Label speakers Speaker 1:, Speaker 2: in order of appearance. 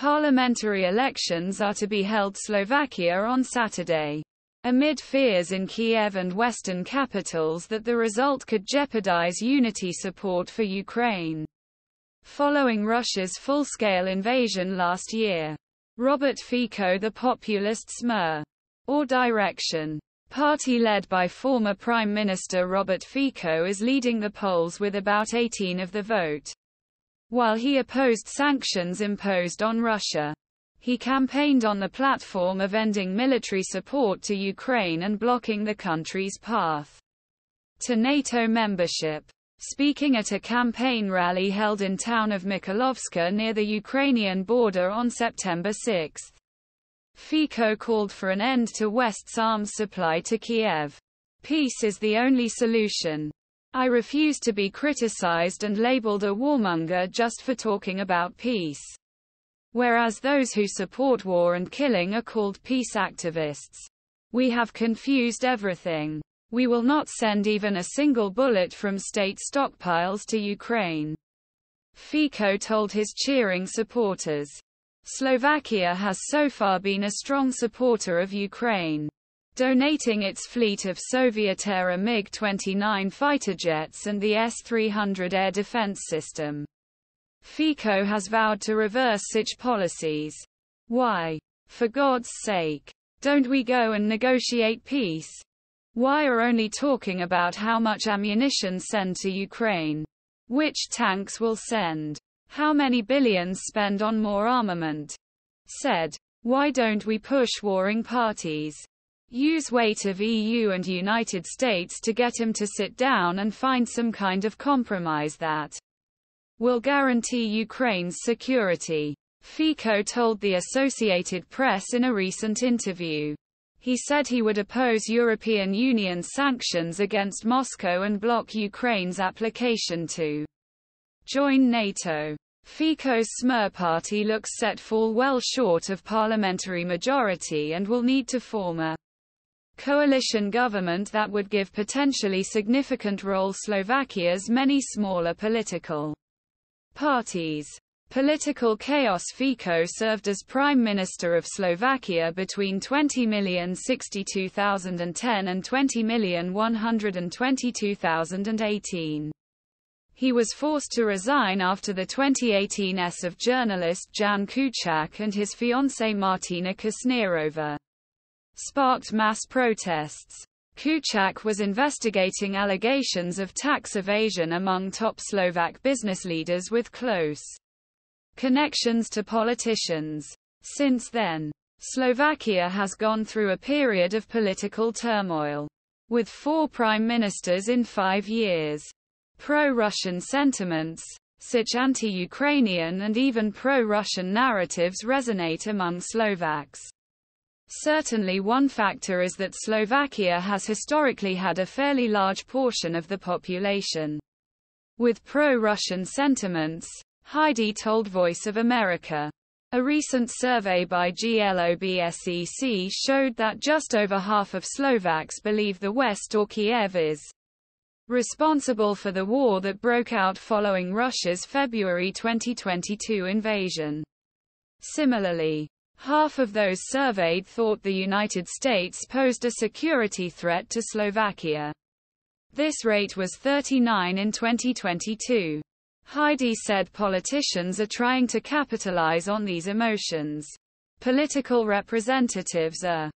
Speaker 1: Parliamentary elections are to be held Slovakia on Saturday, amid fears in Kiev and Western capitals that the result could jeopardize unity support for Ukraine. Following Russia's full-scale invasion last year, Robert Fico, the populist Smer, or Direction party led by former Prime Minister Robert Fico, is leading the polls with about 18% of the vote. While he opposed sanctions imposed on Russia, he campaigned on the platform of ending military support to Ukraine and blocking the country's path to NATO membership. Speaking at a campaign rally held in town of Mykolovska near the Ukrainian border on September 6, Fico called for an end to West's arms supply to Kiev. Peace is the only solution. I refuse to be criticized and labeled a warmonger just for talking about peace. Whereas those who support war and killing are called peace activists. We have confused everything. We will not send even a single bullet from state stockpiles to Ukraine, Fico told his cheering supporters. Slovakia has so far been a strong supporter of Ukraine, donating its fleet of Soviet-era MiG-29 fighter jets and the S-300 air defense system. Fico has vowed to reverse such policies. Why? For God's sake, don't we go and negotiate peace? Why are only talking about how much ammunition send to Ukraine? Which tanks will send? How many billions spend on more armament? Said. Why don't we push warring parties? Use weight of EU and United States to get him to sit down and find some kind of compromise that will guarantee Ukraine's security, Fico told the Associated Press in a recent interview. He said he would oppose European Union sanctions against Moscow and block Ukraine's application to join NATO. Fico's Smer party looks set fall well short of parliamentary majority and will need to form a coalition government that would give potentially significant role Slovakia's many smaller political parties. Political chaos. Fico served as Prime Minister of Slovakia between 20,062,010 and 20,122,018. He was forced to resign after the 2018 S of journalist Jan Kuciak and his fiancée Martina Kusnerova sparked mass protests. Kuciak was investigating allegations of tax evasion among top Slovak business leaders with close connections to politicians. Since then, Slovakia has gone through a period of political turmoil, with 4 prime ministers in 5 years. Pro-Russian sentiments, such anti-Ukrainian and even pro-Russian narratives resonate among Slovaks. Certainly one factor is that Slovakia has historically had a fairly large portion of the population with pro-Russian sentiments, Heidi told Voice of America. A recent survey by GLOBSEC showed that just over half of Slovaks believe the West or Kiev is responsible for the war that broke out following Russia's February 2022 invasion. Similarly, half of those surveyed thought the United States posed a security threat to Slovakia. This rate was 39 in 2022. Heidi said politicians are trying to capitalize on these emotions. Political representatives are